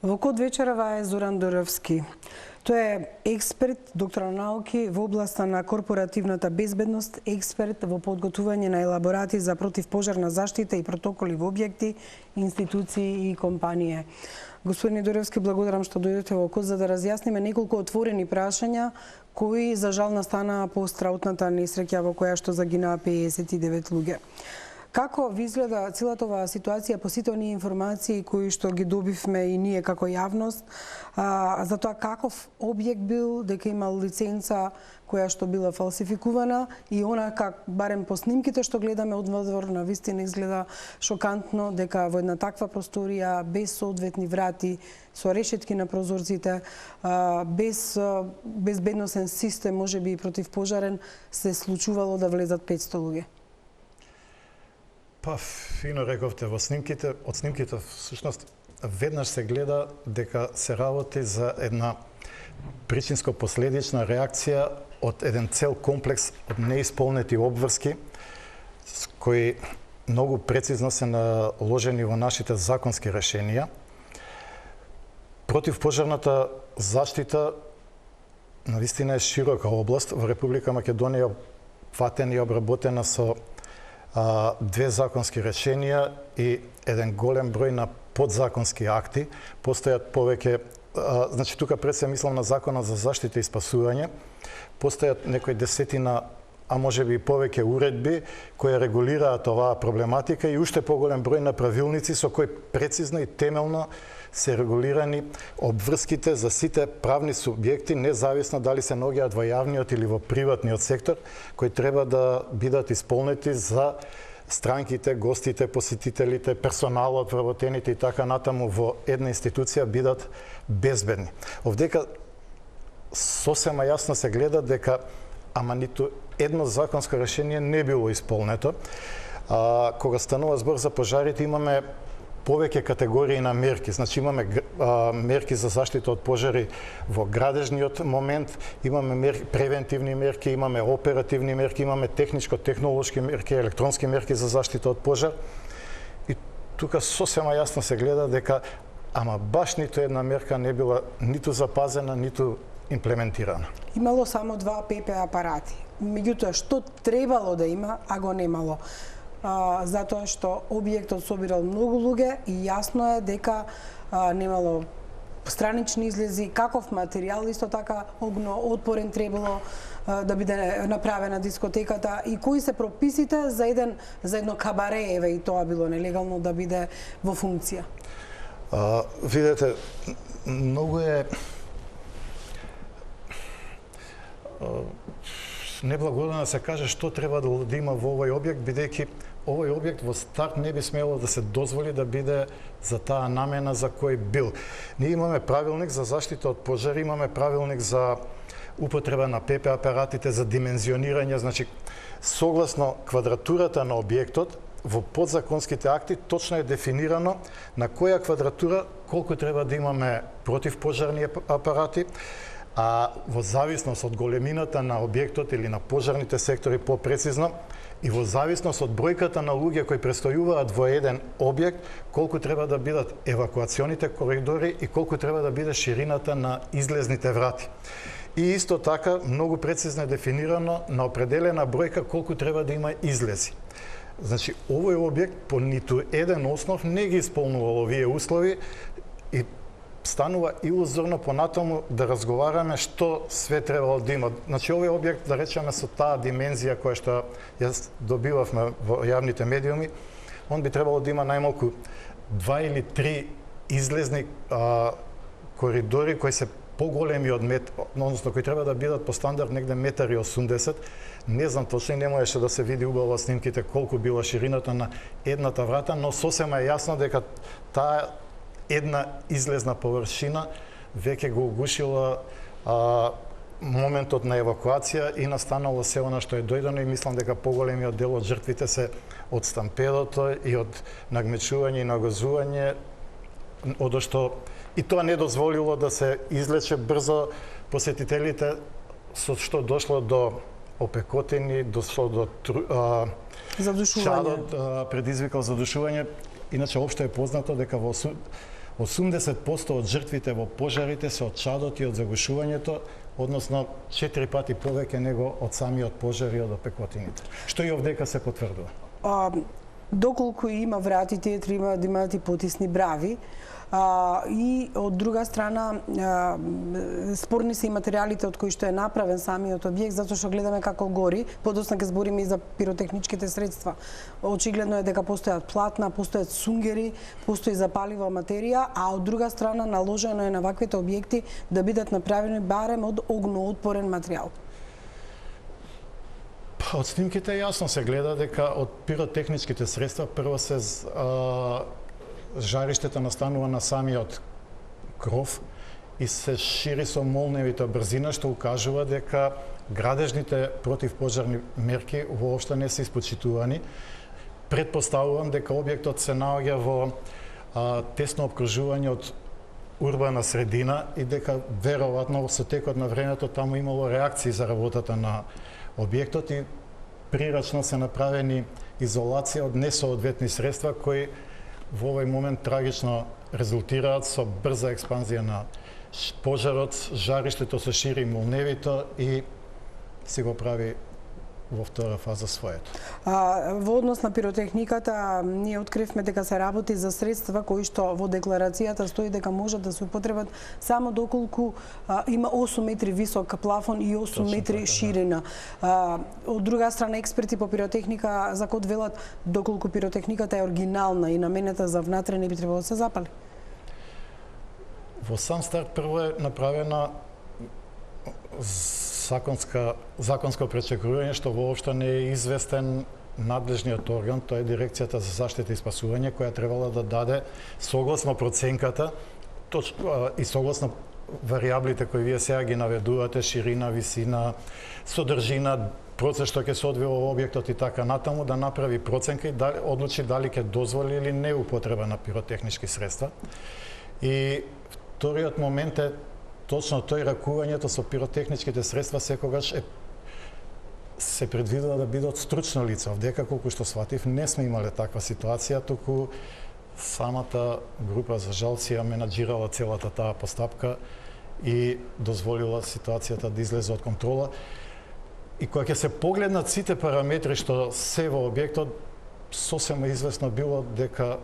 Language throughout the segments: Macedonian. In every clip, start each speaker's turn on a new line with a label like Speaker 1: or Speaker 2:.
Speaker 1: Во код вечерава е Зоран Доровски. Тој е експерт, доктор на науки во областа на корпоративната безбедност, експерт во подготвување на елаборати за противпожарна заштита и протоколи во објекти, институции и компании. Господине Доровски, благодарам што дојдете во КОС за да разјасниме неколку отворени прашања кои за жал настана по страутната несреќа во која што загинаа 59 луѓе. Како ви изгледа целата оваа ситуација по сите оние информации кои што ги добивме и ние како јавност, за тоа каков објект бил, дека имал лиценца која што била фалсификувана и онака, барем по снимките што гледаме од надвор, навистина изгледа шокантно дека во една таква просторија, без соодветни врати, со решетки на прозорците, без безбедносен систем, можеби и противпожарен, се случувало да влезат 500 луѓе.
Speaker 2: Па, фино рековте, од снимките всушност веднаш се гледа дека се работи за една причинско-последична реакција од еден цел комплекс од неисполнети обврски кои многу прецизно се наложени во нашите законски решенија. Противпожарната заштита навистина е широка област. Во Република Македонија фатена и обработена со две законски решенија и еден голем број на подзаконски акти. Постојат повеќе, значи тука пред се мислам на Законот за заштита и спасување, постојат некои десетина, а можеби и повеќе уредби кои регулираат оваа проблематика и уште поголем број на правилници со кои прецизно и темелно се регулирани обврските за сите правни субјекти, независно дали се наоѓаат во јавниот или во приватниот сектор, кои треба да бидат исполнети за странките, гостите, посетителите, персоналот, вработените и така натаму во една институција бидат безбедни. Овдека сосема јасно се гледа дека ама ниту едно законско решение не било исполнето. Кога станува збор за пожарите, имаме повеќе категории на мерки. Значи имаме мерки за заштита од пожари во градежниот момент, имаме превентивни мерки, имаме оперативни мерки, имаме техничко-технолошки мерки, електронски мерки за заштита од пожар. И тука сосема јасно се гледа дека ама баш ниту една мерка не била ниту запазена, ниту имплементирана.
Speaker 1: Имало само 2 ПП апарати. Меѓутоа, што требало да има, а го немало. Затоа што објектот собирал многу луѓе и јасно е дека немало странични излези, каков материјал исто така огноотпорен требало да биде направена дискотеката и кои се прописите за едно кабаре, еве и тоа било нелегално да биде во функција.
Speaker 2: Видете, многу е неблагодарно да се каже што треба да има во овој објект, бидејќи овој објект во старт не би смело да се дозволи да биде за таа намена за кој бил. Ние имаме правилник за заштита од пожари, имаме правилник за употреба на ПП апаратите, за димензионирање, значи согласно квадратурата на објектот во подзаконските акти точно е дефинирано на која квадратура колку треба да имаме противпожарни апарати, а во зависност од големината на објектот или на пожарните сектори попрецизно и во зависност од бројката на луѓе кои престојуваат во еден објект, колку треба да бидат евакуационите коридори и колку треба да биде ширината на излезните врати. И исто така многу прецизно е дефинирано на определена бројка колку треба да има излези. Значи, овој објект по ниту еден основ не ги исполнувал овие услови и станува илузорно понатаму да разговараме што све требало да има. Значи, овој објект, да речеме, со таа димензија која што јас добивавме во јавните медиуми, он би требало да има најмалку 2 или 3 излезни коридори кои се поголеми од односно кои треба да бидат по стандард негде 1,80 м. Не знам точно, не можеше да се види убаво снимките колку била ширината на едната врата, но сосема е јасно дека таа една излезна површина веќе го угушила моментот на евакуација и настанало се она што е дојдено и мислам дека поголемиот дел од жртвите се од стампедото и од нагмечување и нагозување, одошто и тоа не дозволило да се излече брзо посетителите, со што дошло до опекотини, дошло до
Speaker 1: задушување.
Speaker 2: Чадот предизвикал задушување. Иначе општо е познато дека во 80% од жртвите во пожарите се од чадот и од загушувањето, односно 4 пати повеќе него од самиот пожар и од опекотините. Што и овдека се потврдува.
Speaker 1: Доколку има врати, тие треба да имаат и потисни брави. И од друга страна спорни се и материјалите од кои што е направен самиот објект, затоа што гледаме како гори, подоцна ќе збориме и за пиротехничките средства. Очигледно е дека постојат платна, постојат сунгери, постои запалива материја, а од друга страна наложено е на ваквите објекти да бидат направени барем од огноотпорен материјал.
Speaker 2: Од снимките јасно се гледа дека од пиротехничките средства прво се жариштето настанува на самиот кров и се шири со молневита брзина, што укажува дека градежните противпожарни мерки воопшто не се испочитувани. Предпоставувам дека објектот се наоѓа во тесно обкружување од урбана средина и дека веројатно со текот на времето таму имало реакции за работата на објектот и прирачно се направени изолација од несоодветни средства кои во овој момент трагично резултираат со брза експанзија на пожарот, жариштето се шири молневито и си го прави во втора фаза своето.
Speaker 1: Во однос на пиротехниката, ние откривме дека се работи за средства кои што во декларацијата стои дека можат да се употребат само доколку има 8 метри висок плафон и 8 метри ширина. Од друга страна, експерти по пиротехника за код велат доколку пиротехниката е оригинална и наменета за внатре не би требало да се запали.
Speaker 2: Во сам старт прво е направена законско пречекрување што воопшто не е известен надлежниот орган, тоа е Дирекцијата за заштита и спасување, која требала да даде согласно проценката и согласно варијаблите кои вие сега ги наведувате, ширина, висина, содржина, процес што ќе се одвива во објектот и така натаму, да направи проценка и да одлучи дали ќе дозволи или не употреба на пиротехнички средства. И вториот момент е точно тој ракувањето со пиротехничките средства секогаш се предвидува да биде од стручно лице. Овдека, колку што сватив, не сме имале таква ситуација, туку самата група за жал си ја менаџирала целата таа постапка и дозволила ситуацијата да излезе од контрола. И кога ќе се погледнат сите параметри што се во објектот, сосема известно било дека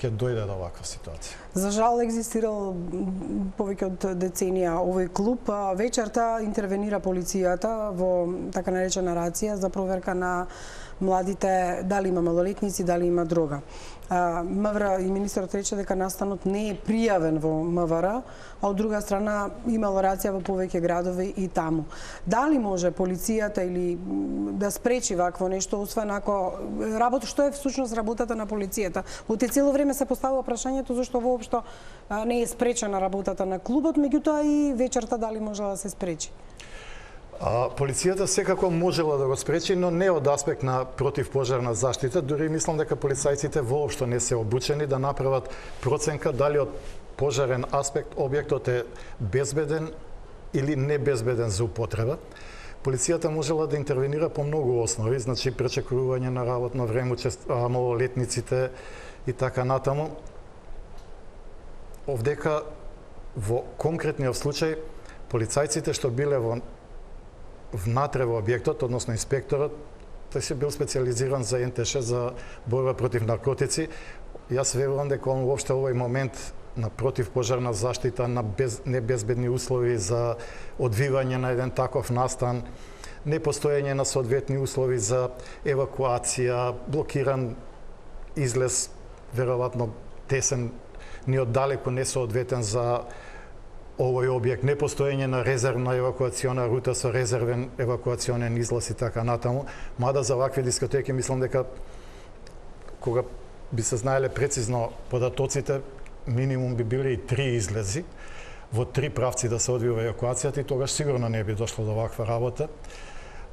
Speaker 2: ќе дојде до ваква ситуација.
Speaker 1: За жал екзистирал повеќе од деценија овој клуб. Вечерта интервенира полицијата во така наречена рација за проверка на младите, дали има малолетници, дали има дрога. МВР и министерот рече дека настанот не е пријавен во МВР, а од друга страна имало рација во повеќе градови и таму. Дали може полицијата или да спречи вакво нешто, освен ако што е всушност работата на полицијата? Оти цело време се поставува прашањето зашто воопшто не е спречена работата на клубот, меѓутоа и вечерта дали може да се спречи?
Speaker 2: Полицијата секако можела да го спречи, но не од аспект на противпожарна заштита. Дури мислам дека полицајците воопшто не се обучени да направат проценка дали од пожарен аспект објектот е безбеден или небезбеден за употреба. Полицијата можела да интервенира по многу основи, значи пречекрување на работно време, малолетниците и така натаму. Овдека во конкретниот случај полицајците што биле внатре во објектот, односно инспекторот, тој се бил специализиран за НТШ, за борба против наркотици. Јас верувам дека он воопшто овој момент на противпожарна заштита, на небезбедни услови за одвивање на еден таков настан, непостоење на соодветни услови за евакуација, блокиран излез, веројатно тесен, ни оддалеку несоодветен за овој објект, непостоење на резервна евакуациона рута со резервен евакуационен излаз и така натаму. Мада за вакви дискотеки мислам дека кога би се знаеле прецизно податоците, минимум би биле и 3 излези во 3 правци да се одвива евакуацијата и тогаш сигурно не би дошло до ваква работа,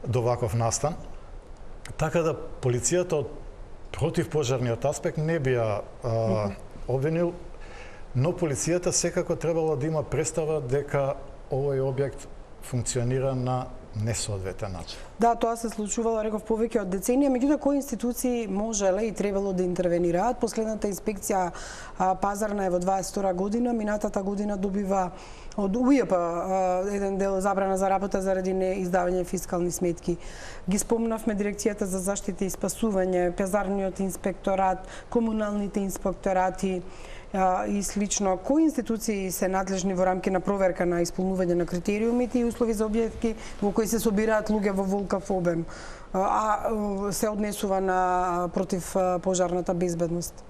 Speaker 2: до ваков настан. Така да полицијата од противпожарниот аспект не би ја обвинил, но полицијата секако требало да има представа дека овој објект функционира на несоодветен начин.
Speaker 1: Да, тоа се случувало, реков, повеќе од деценија, меѓутоа кои институции можеле и требало да интервенираат? Последната инспекција пазарна е во 22 година, минатата година добива од УЈП еден дел забрана за работа заради неиздавање фискални сметки. Ги спомнавме дирекцијата за заштита и спасување, пазарниот инспекторат, комуналните инспекторати и слично. Кои институции се надлежни во рамки на проверка на исполнување на критериумите и услови за објекти во кои се собираат луѓе во волкав обем, а се однесува на против пожарната безбедност?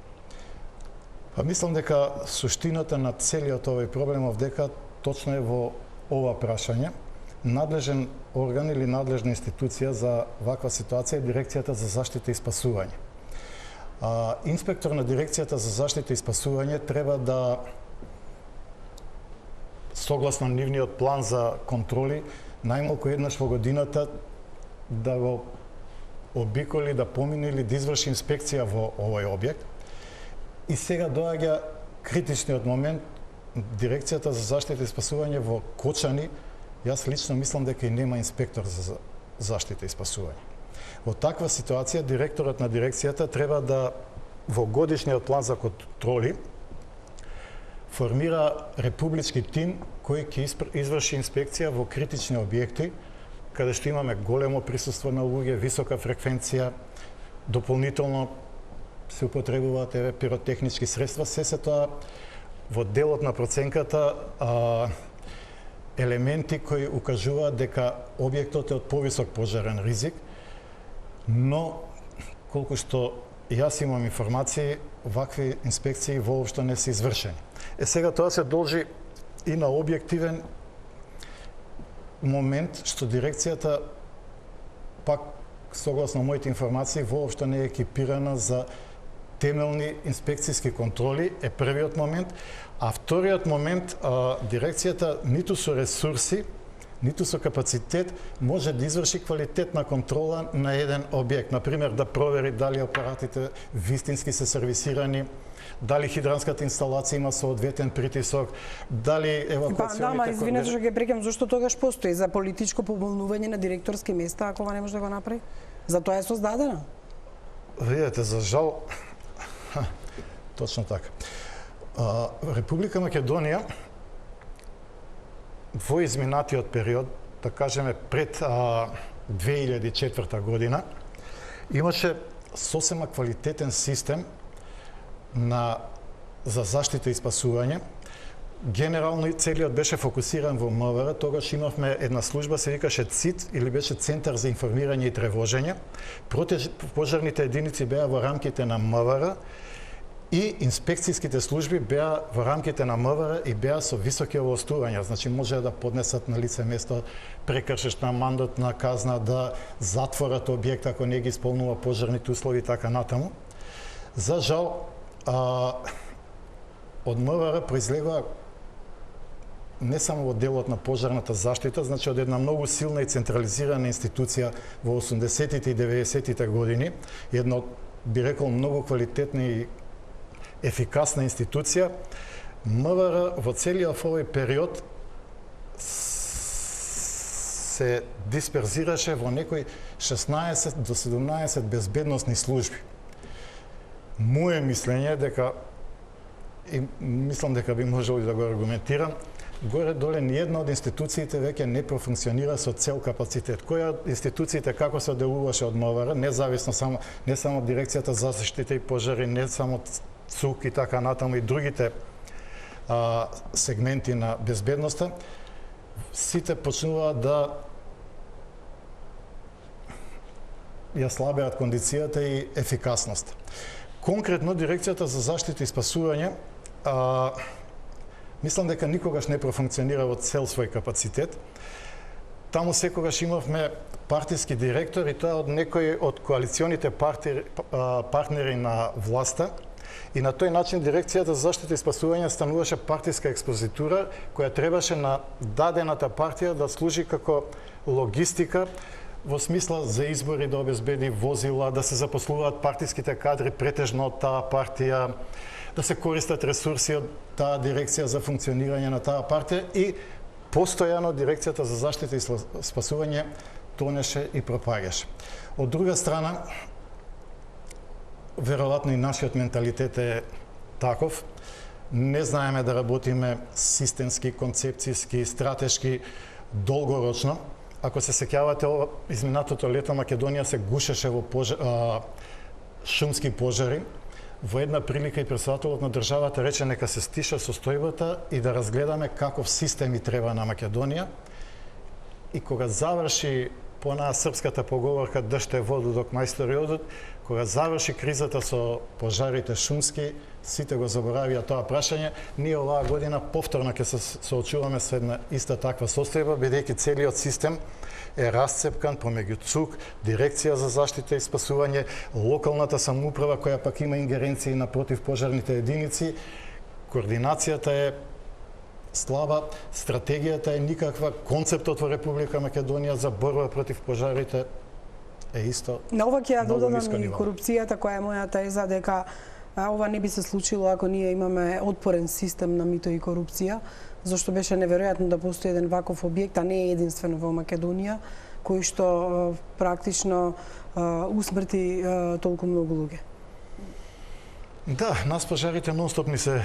Speaker 2: Па мислам дека суштината на целиот овој проблем дека точно е во ова прашање. Надлежен орган или надлежна институција за ваква ситуација е Дирекцијата за заштита и спасување. Инспектор на Дирекцијата за заштита и спасување треба да, согласно нивниот план за контроли, најмалку еднаш во годината да го обиколи, да помине или да изврши инспекција во овој објект. И сега доаѓа критичниот момент. Дирекцијата за заштита и спасување во Кочани, јас лично мислам дека и нема инспектор за заштита и спасување. Во таква ситуација директорот на дирекцијата треба да во годишниот план за контроли формира републички тим кој ќе изврши инспекција во критични објекти каде што имаме големо присуство на луѓе, висока фреквенција, дополнително се употребуваат пиротехнички средства, се тоа во делот на проценката елементи кои укажуваат дека објектот е од повисок пожарен ризик, но колку што јас имам информации, вакви инспекции воопшто не се извршени. Сега тоа се должи и на објективен момент што дирекцијата, пак согласно моите информации, воопшто не е екипирана за темелни инспекцијски контроли, е првиот момент, а вториот момент, дирекцијата ниту со ресурси, ниту со капацитет може да изврши квалитетна контрола на еден објект. Например, да провери дали апаратите вистински се сервисирани, дали хидранската инсталација има соодветен притисок, дали евакуационите...
Speaker 1: Па, извинете што ќе прекинам, зашто тогаш постои за политичко помолнување на директорски места, ако ова не може да го направи? За тоа е создадена?
Speaker 2: Видете, за жал... Точно така. Република Македонија во изминатиот период, да кажеме пред 2004 година, имаше сосема квалитетен систем за заштита и спасување. Генерално целиот беше фокусиран во МВР, тогаш имавме една служба, се викаше ЦИТ, или беше Центар за информирање и тревожење. Пожарните единици беа во рамките на МВР и инспекцијските служби беа во рамките на МВР и беа со високи овластувања, значи може да поднесат на лице место прекршечна мандатна казна, да затворат објект ако не ги исполнува пожарните услови и така натаму. За жал, од МВР произлегува не само во делот на пожарната заштита, значи од една многу силна и централизирана институција во 80-тите и 90-тите години, една, би рекол, многу квалитетна и ефикасна институција, МВР во целиот овој период се дисперзираше во некои 16 до 17 безбедносни служби. Моје мислење е дека, и мислам дека би можел да го аргументирам, горе-доле ниједна од институциите веќе не профункционира со цел капацитет. Која од институциите како се делуваше од МВР, независно не само Дирекцијата за заштита и пожари, не само ЦУК и така натаму и другите сегменти на безбедноста, сите почнуваат да ја слабеат кондицијата и ефикасноста. Конкретно Дирекцијата за заштита и спасување мислам дека никогаш не профункционира во цел свој капацитет. Таму секогаш имавме партиски директор и тоа од некои од коалиционите партнери на власта. И на тој начин Дирекцијата за заштита и спасување стануваше партиска експозитура која требаше на дадената партија да служи како логистика во смисла за избори, да обезбеди возила, да се запослуваат партиските кадри претежно од таа партија, да се користат ресурси од таа дирекција за функционирање на таа партија и постојано дирекцијата за заштита и спасување тонеше и пропаѓаше. Од друга страна, веројатно и нашиот менталитет е таков. Не знаеме да работиме системски, концепцијски, стратешки, долгорочно. Ако се сеќавате, изминатото лето Македонија се гушеше во шумски пожари. Во една прилика и претседателот на државата рече нека се стиша состојбата и да разгледаме каков систем и треба на Македонија. И кога заврши по онаа српската поговорка дъжд е воду док мајстори одат, кога заврши кризата со пожарите шумски, сите го заборавија тоа прашање. Ние оваа година повторно ќе се соочуваме со една иста таква состојба, бидејќи целиот систем е расцепкан помеѓу ЦУК, Дирекција за заштита и спасување, локалната самоуправа која пак има ингеренции на противпожарните единици. Координацијата е слаба, стратегијата е никаква, концептот во Република Македонија за борба против пожарите е исто.
Speaker 1: На ова ќе ја
Speaker 2: многу
Speaker 1: додадам
Speaker 2: ниско
Speaker 1: и
Speaker 2: ниво.
Speaker 1: корупцијата, која е мојата теза дека ова не би се случило ако ние имаме отпорен систем на мито и корупција, зашто беше неверојатно да постои еден ваков објект, а не е единствено во Македонија, кој што практично усмрти толку многу луѓе.
Speaker 2: Да, нас пожарите нонстоп ни се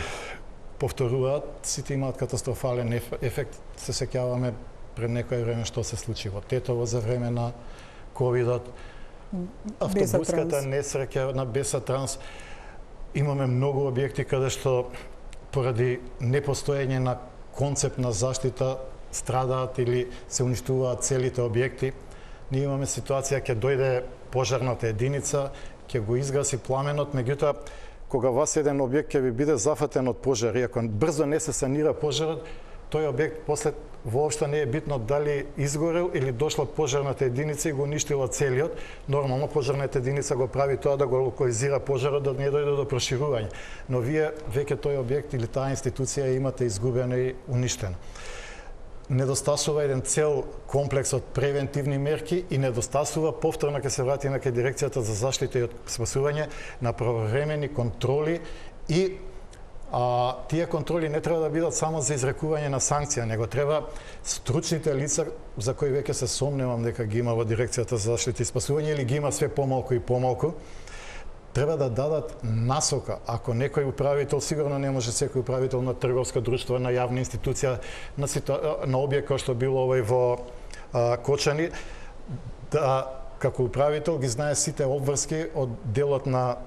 Speaker 2: повторуваат, сите имаат катастрофален ефект. Се сеќаваме пред некое време што се случи во Тетово за време на ковидот, автобуската несреќа на Беса Транс. Имаме многу објекти каде што поради непостоење на концепт на заштита страдаат или се уништуваат целите објекти. Ние имаме ситуација ќе дојде пожарната единица, ќе го изгаси пламенот, меѓутоа кога вас еден објект ќе ви биде зафатен од пожар и ако брзо не се санира пожарот, тој објект после воопшто не е битно дали изгорел или дошла пожарната единица и го уништила целиот. Нормално пожарната единица го прави тоа да го локализира пожарот, да не дојде до проширување. Но вие веќе тој објект или таа институција имате изгубена и уништена. Недостасува еден цел комплекс од превентивни мерки и недостасува, повторно ќе се вратиме кај Дирекцијата за заштита и спасување, на правовремени контроли и тие контроли не треба да бидат само за изрекување на санкција, него треба стручните лица за кои веќе се сомневам дека ги има во Дирекцијата за заштита и спасување или ги има све помалку и помалку, треба да дадат насока. Ако некој управител, сигурно не може секој управител на трговско друштво, на јавна институција, на објект кој што било овој во Кочани, да како управител ги знае сите обврски од делот на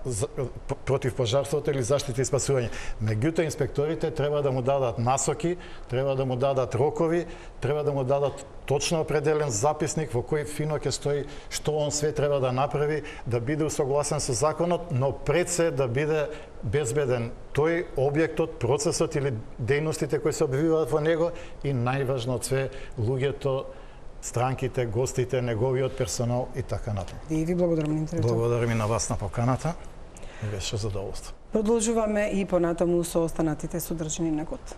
Speaker 2: противпожарството или заштита и спасување. Меѓутоа инспекторите треба да му дадат насоки, треба да му дадат рокови, треба да му дадат точно определен записник во кој фино ќе стои што он све треба да направи, да биде усогласен со законот, но пред се да биде безбеден тој објектот, процесот или дејностите кои се обвиваат во него и најважно од све луѓето, странките, гостите, неговиот персонал и така натаму.
Speaker 1: И ви благодарам на интервјуто.
Speaker 2: Благодарам и на вас на поканата. Беше задоволство.
Speaker 1: Продолжуваме и понатаму со останатите содржини на КОТ.